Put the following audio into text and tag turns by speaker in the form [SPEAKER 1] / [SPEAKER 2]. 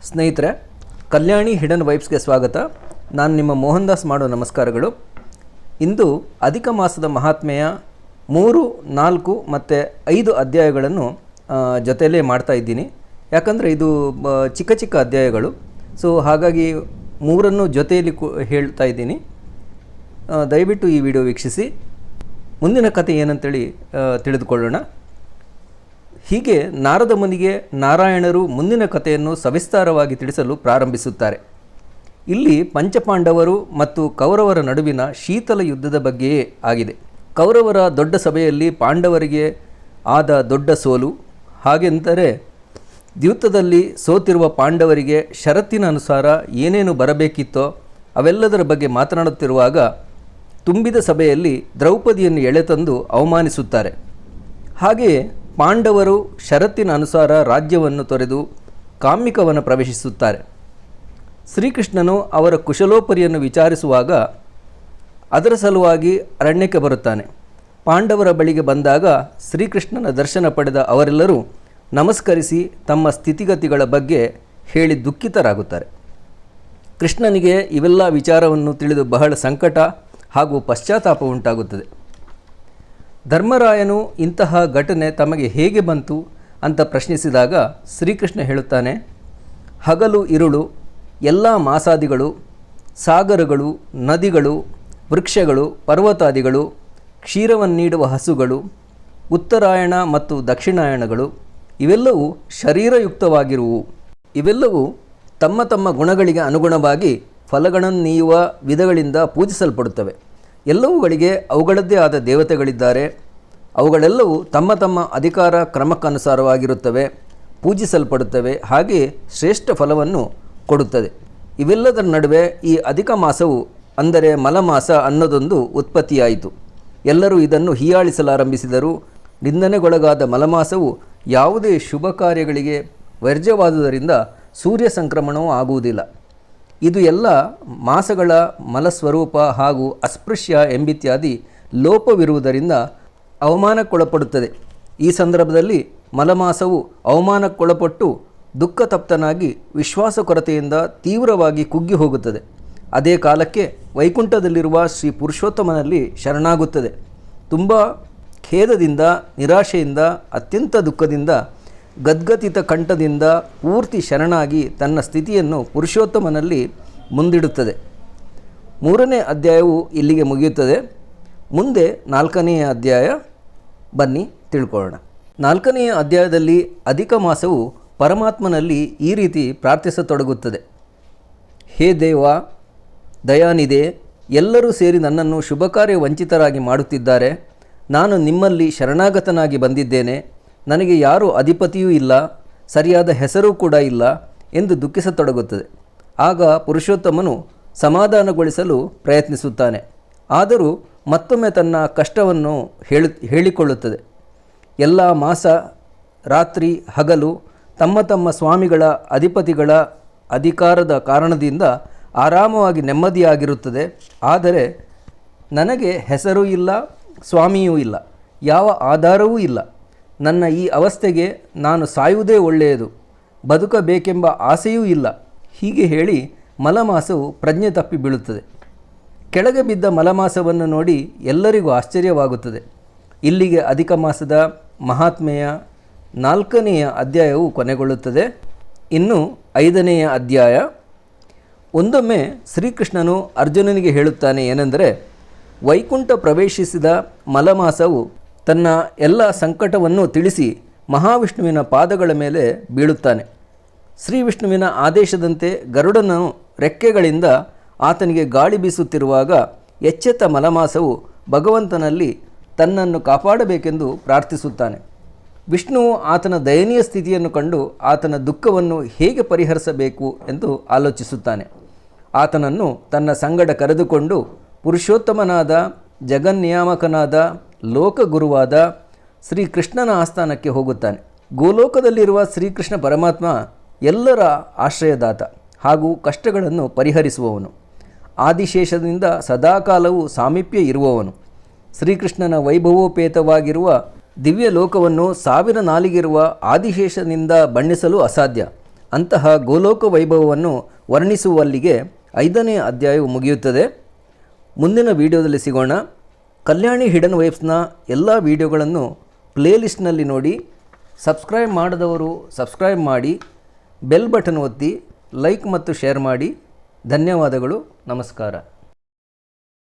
[SPEAKER 1] ಸ್ನೇಹಿತರೆ, ಕಲ್ಯಾಣಿ ಹಿಡನ್ ವೈಬ್ಸ್ಗೆ ಸ್ವಾಗತ. ನಾನು ನಿಮ್ಮ ಮೋಹನ್ ದಾಸ್ ಮಾಡೋ ನಮಸ್ಕಾರಗಳು. ಇಂದು ಅಧಿಕ ಮಾಸದ ಮಹಾತ್ಮೆಯ 3, 4 ಮತ್ತು 5 ಅಧ್ಯಾಯಗಳನ್ನು ಜೊತೆಯಲ್ಲೇ ಮಾಡ್ತಾ ಇದ್ದೀನಿ. ಯಾಕಂದರೆ ಇದು ಚಿಕ್ಕ ಚಿಕ್ಕ ಅಧ್ಯಾಯಗಳು. ಸೊ ಹಾಗಾಗಿ 3 ಜೊತೆಯಲ್ಲಿ ಹೇಳ್ತಾ ಇದ್ದೀನಿ. ದಯವಿಟ್ಟು ಈ ವಿಡಿಯೋ ವೀಕ್ಷಿಸಿ. ಮುಂದಿನ ಕಥೆ ಏನಂತೇಳಿ ತಿಳಿದುಕೊಳ್ಳೋಣ. ಹೀಗೆ ನಾರದ ಮುನಿಗೆ ನಾರಾಯಣರು ಮುಂದಿನ ಕಥೆಯನ್ನು ಸವಿಸ್ತಾರವಾಗಿ ತಿಳಿಸಲು ಪ್ರಾರಂಭಿಸುತ್ತಾರೆ. ಇಲ್ಲಿ ಪಂಚಪಾಂಡವರು ಮತ್ತು ಕೌರವರ ನಡುವಿನ ಶೀತಲ ಯುದ್ಧದ ಬಗ್ಗೆಯೇ ಆಗಿದೆ. ಕೌರವರ ದೊಡ್ಡ ಸಭೆಯಲ್ಲಿ ಪಾಂಡವರಿಗೆ ಆದ ದೊಡ್ಡ ಸೋಲು, ಹಾಗೆಂದರೆ ದ್ಯೂತದಲ್ಲಿ ಸೋತಿರುವ ಪಾಂಡವರಿಗೆ ಷರತ್ತಿನ ಅನುಸಾರ ಏನೇನು ಬರಬೇಕಿತ್ತೋ ಅವೆಲ್ಲದರ ಬಗ್ಗೆ ಮಾತನಾಡುತ್ತಿರುವಾಗ ತುಂಬಿದ ಸಭೆಯಲ್ಲಿ ದ್ರೌಪದಿಯನ್ನು ಎಳೆತಂದು ಅವಮಾನಿಸುತ್ತಾರೆ. ಹಾಗೆಯೇ ಪಾಂಡವರು ಷರತ್ತಿನ ಅನುಸಾರ ರಾಜ್ಯವನ್ನು ತೊರೆದು ಕಾಮ್ಯಿಕವನ್ನು ಪ್ರವೇಶಿಸುತ್ತಾರೆ. ಶ್ರೀಕೃಷ್ಣನು ಅವರ ಕುಶಲೋಪರಿಯನ್ನು ವಿಚಾರಿಸುವಾಗ ಅದರ ಸಲುವಾಗಿ ಅರಣ್ಯಕ್ಕೆ ಬರುತ್ತಾನೆ. ಪಾಂಡವರ ಬಳಿಗೆ ಬಂದಾಗ ಶ್ರೀಕೃಷ್ಣನ ದರ್ಶನ ಪಡೆದ ಅವರೆಲ್ಲರೂ ನಮಸ್ಕರಿಸಿ ತಮ್ಮ ಸ್ಥಿತಿಗತಿಗಳ ಬಗ್ಗೆ ಹೇಳಿ ದುಃಖಿತರಾಗುತ್ತಾರೆ. ಕೃಷ್ಣನಿಗೆ ಇವೆಲ್ಲ ವಿಚಾರವನ್ನು ತಿಳಿದು ಬಹಳ ಸಂಕಟ ಹಾಗೂ ಪಶ್ಚಾತ್ತಾಪ ಉಂಟಾಗುತ್ತದೆ. ಧರ್ಮರಾಯನು ಇಂತಹ ಘಟನೆ ತಮಗೆ ಹೇಗೆ ಬಂತು ಅಂತ ಪ್ರಶ್ನಿಸಿದಾಗ ಶ್ರೀಕೃಷ್ಣ ಹೇಳುತ್ತಾನೆ, ಹಗಲು ಇರುಳು, ಎಲ್ಲ ಮಾಸಾದಿಗಳು, ಸಾಗರಗಳು, ನದಿಗಳು, ವೃಕ್ಷಗಳು, ಪರ್ವತಾದಿಗಳು, ಕ್ಷೀರವನ್ನೀಡುವ ಹಸುಗಳು, ಉತ್ತರಾಯಣ ಮತ್ತು ದಕ್ಷಿಣಾಯಣಗಳು ಇವೆಲ್ಲವೂ ಶರೀರಯುಕ್ತವಾಗಿರುವು. ಇವೆಲ್ಲವೂ ತಮ್ಮ ತಮ್ಮ ಗುಣಗಳಿಗೆ ಅನುಗುಣವಾಗಿ ಫಲಗಳನ್ನೀಯುವ ವಿಧಗಳಿಂದ ಪೂಜಿಸಲ್ಪಡುತ್ತವೆ. ಎಲ್ಲವುಗಳಿಗೆ ಅವುಗಳದ್ದೇ ಆದ ದೇವತೆಗಳಿದ್ದಾರೆ. ಅವುಗಳೆಲ್ಲವೂ ತಮ್ಮ ತಮ್ಮ ಅಧಿಕಾರ ಕ್ರಮಕ್ಕನುಸಾರವಾಗಿರುತ್ತವೆ, ಪೂಜಿಸಲ್ಪಡುತ್ತವೆ, ಹಾಗೆಯೇ ಶ್ರೇಷ್ಠ ಫಲವನ್ನು ಕೊಡುತ್ತದೆ. ಇವೆಲ್ಲದರ ನಡುವೆ ಈ ಅಧಿಕ ಮಾಸವು ಅಂದರೆ ಮಲಮಾಸ ಅನ್ನೋದೊಂದು ಉತ್ಪತ್ತಿಯಾಯಿತು. ಎಲ್ಲರೂ ಇದನ್ನು ಹೀಯಾಳಿಸಲಾರಂಭಿಸಿದರು. ನಿಂದನೆಗೊಳಗಾದ ಮಲಮಾಸವು ಯಾವುದೇ ಶುಭ ಕಾರ್ಯಗಳಿಗೆ ವರ್ಜ್ಯವಾದುದರಿಂದ ಸೂರ್ಯ ಸಂಕ್ರಮಣವೂ ಆಗುವುದಿಲ್ಲ. ಇದು ಎಲ್ಲ ಮಾಸಗಳ ಮಲಸ್ವರೂಪ ಹಾಗೂ ಅಸ್ಪೃಶ್ಯ ಎಂಬಿತ್ಯಾದಿ ಲೋಪವಿರುವುದರಿಂದ ಅವಮಾನಕ್ಕೊಳಪಡುತ್ತದೆ. ಈ ಸಂದರ್ಭದಲ್ಲಿ ಮಲಮಾಸವು ಅವಮಾನಕ್ಕೊಳಪಟ್ಟು ದುಃಖತಪ್ತನಾಗಿ ವಿಶ್ವಾಸ ಕೊರತೆಯಿಂದ ತೀವ್ರವಾಗಿ ಕುಗ್ಗಿ ಹೋಗುತ್ತದೆ. ಅದೇ ಕಾಲಕ್ಕೆ ವೈಕುಂಠದಲ್ಲಿರುವ ಶ್ರೀ ಪುರುಷೋತ್ತಮನಲ್ಲಿ ಶರಣಾಗುತ್ತದೆ. ತುಂಬ ಖೇದದಿಂದ, ನಿರಾಶೆಯಿಂದ, ಅತ್ಯಂತ ದುಃಖದಿಂದ, ಗದ್ಗತಿತ ಕಂಠದಿಂದ ಪೂರ್ತಿ ಶರಣಾಗಿ ತನ್ನ ಸ್ಥಿತಿಯನ್ನು ಪುರುಷೋತ್ತಮನಲ್ಲಿ ಮುಂದಿಡುತ್ತದೆ. 3ನೇ ಅಧ್ಯಾಯವು ಇಲ್ಲಿಗೆ ಮುಗಿಯುತ್ತದೆ. ಮುಂದೆ 4ನೆಯ ಅಧ್ಯಾಯ ಬನ್ನಿ ತಿಳ್ಕೊಳ್ಳೋಣ. 4ನೆಯ ಅಧ್ಯಾಯದಲ್ಲಿ ಅಧಿಕ ಮಾಸವು ಪರಮಾತ್ಮನಲ್ಲಿ ಈ ರೀತಿ ಪ್ರಾರ್ಥಿಸತೊಡಗುತ್ತದೆ. ಹೇ ದೇವ, ದಯಾನಿಧೆ, ಎಲ್ಲರೂ ಸೇರಿ ನನ್ನನ್ನು ಶುಭಕಾರ್ಯ ವಂಚಿತರಾಗಿ ಮಾಡುತ್ತಿದ್ದಾರೆ. ನಾನು ನಿಮ್ಮಲ್ಲಿ ಶರಣಾಗತನಾಗಿ ಬಂದಿದ್ದೇನೆ. ನನಗೆ ಯಾರೂ ಅಧಿಪತಿಯೂ ಇಲ್ಲ, ಸರಿಯಾದ ಹೆಸರೂ ಕೂಡ ಇಲ್ಲ ಎಂದು ದುಃಖಿಸತೊಡಗುತ್ತದೆ. ಆಗ ಪುರುಷೋತ್ತಮನು ಸಮಾಧಾನಗೊಳಿಸಲು ಪ್ರಯತ್ನಿಸುತ್ತಾನೆ. ಆದರೂ ಮತ್ತೊಮ್ಮೆ ತನ್ನ ಕಷ್ಟವನ್ನು ಹೇಳಿಕೊಳ್ಳುತ್ತದೆ. ಎಲ್ಲ ಮಾಸ, ರಾತ್ರಿ, ಹಗಲು ತಮ್ಮ ತಮ್ಮ ಸ್ವಾಮಿಗಳ, ಅಧಿಪತಿಗಳ ಅಧಿಕಾರದ ಕಾರಣದಿಂದ ಆರಾಮವಾಗಿ ನೆಮ್ಮದಿಯಾಗಿರುತ್ತದೆ. ಆದರೆ ನನಗೆ ಹೆಸರೂ ಇಲ್ಲ, ಸ್ವಾಮಿಯೂ ಇಲ್ಲ, ಯಾವ ಆಧಾರವೂ ಇಲ್ಲ. ನನ್ನ ಈ ಅವಸ್ಥೆಗೆ ನಾನು ಸಾಯುವುದೇ ಒಳ್ಳೆಯದು, ಬದುಕಬೇಕೆಂಬ ಆಸೆಯೂ ಇಲ್ಲ. ಹೀಗೆ ಹೇಳಿ ಮಲಮಾಸವು ಪ್ರಜ್ಞೆ ತಪ್ಪಿ ಬೀಳುತ್ತದೆ. ಕೆಳಗೆ ಬಿದ್ದ ಮಲಮಾಸವನ್ನು ನೋಡಿ ಎಲ್ಲರಿಗೂ ಆಶ್ಚರ್ಯವಾಗುತ್ತದೆ. ಇಲ್ಲಿಗೆ ಅಧಿಕ ಮಾಸದ ಮಹಾತ್ಮೆಯ 4ನೆಯ ಅಧ್ಯಾಯವು ಕೊನೆಗೊಳ್ಳುತ್ತದೆ. ಇನ್ನು 5ನೆಯ ಅಧ್ಯಾಯ. ಒಂದೊಮ್ಮೆ ಶ್ರೀಕೃಷ್ಣನು ಅರ್ಜುನನಿಗೆ ಹೇಳುತ್ತಾನೆ ಏನೆಂದರೆ, ವೈಕುಂಠ ಪ್ರವೇಶಿಸಿದ ಮಲಮಾಸವು ತನ್ನ ಎಲ್ಲ ಸಂಕಟವನ್ನು ತಿಳಿಸಿ ಮಹಾವಿಷ್ಣುವಿನ ಪಾದಗಳ ಮೇಲೆ ಬೀಳುತ್ತಾನೆ. ಶ್ರೀ ವಿಷ್ಣುವಿನ ಆದೇಶದಂತೆ ಗರುಡನು ರೆಕ್ಕೆಗಳಿಂದ ಆತನಿಗೆ ಗಾಳಿ ಬೀಸುತ್ತಿರುವಾಗ ಎಚ್ಚೆತ್ತ ಮಲಮಾಸವು ಭಗವಂತನಲ್ಲಿ ತನ್ನನ್ನು ಕಾಪಾಡಬೇಕೆಂದು ಪ್ರಾರ್ಥಿಸುತ್ತಾನೆ. ವಿಷ್ಣುವು ಆತನ ದಯನೀಯ ಸ್ಥಿತಿಯನ್ನು ಕಂಡು ಆತನ ದುಃಖವನ್ನು ಹೇಗೆ ಪರಿಹರಿಸಬೇಕು ಎಂದು ಆಲೋಚಿಸುತ್ತಾನೆ. ಆತನನ್ನು ತನ್ನ ಸಂಗಡ ಕರೆದುಕೊಂಡು ಪುರುಷೋತ್ತಮನಾದ, ಜಗನ್ನಿಯಾಮಕನಾದ, ಲೋಕಗುರುವಾದ ಶ್ರೀಕೃಷ್ಣನ ಆಸ್ಥಾನಕ್ಕೆ ಹೋಗುತ್ತಾನೆ. ಗೋಲೋಕದಲ್ಲಿರುವ ಶ್ರೀಕೃಷ್ಣ ಪರಮಾತ್ಮ ಎಲ್ಲರ ಆಶ್ರಯದಾತ ಹಾಗೂ ಕಷ್ಟಗಳನ್ನು ಪರಿಹರಿಸುವವನು. ಆದಿಶೇಷದಿಂದ ಸದಾಕಾಲವೂ ಸಾಮೀಪ್ಯ ಇರುವವನು. ಶ್ರೀಕೃಷ್ಣನ ವೈಭವೋಪೇತವಾಗಿರುವ ದಿವ್ಯ ಲೋಕವನ್ನು 1000 ನಾಲಿಗಿರುವ ಆದಿಶೇಷನಿಂದ ಬಣ್ಣಿಸಲು ಅಸಾಧ್ಯ. ಅಂತಹ ಗೋಲೋಕ ವೈಭವವನ್ನು ವರ್ಣಿಸುವಲ್ಲಿಗೆ 5ನೇ ಅಧ್ಯಾಯವು ಮುಗಿಯುತ್ತದೆ. ಮುಂದಿನ ವಿಡಿಯೋದಲ್ಲಿ ಸಿಗೋಣ. ಕಲ್ಯಾಣಿ ಹಿಡನ್ ವೈಬ್ಸ್ನ ಎಲ್ಲ ವಿಡಿಯೋಗಳನ್ನು ಪ್ಲೇಲಿಸ್ಟ್ನಲ್ಲಿ ನೋಡಿ. ಸಬ್ಸ್ಕ್ರೈಬ್ ಮಾಡದವರು ಸಬ್ಸ್ಕ್ರೈಬ್ ಮಾಡಿ, ಬೆಲ್ ಬಟನ್ ಒತ್ತಿ, ಲೈಕ್ ಮತ್ತು ಶೇರ್ ಮಾಡಿ. ಧನ್ಯವಾದಗಳು. ನಮಸ್ಕಾರ.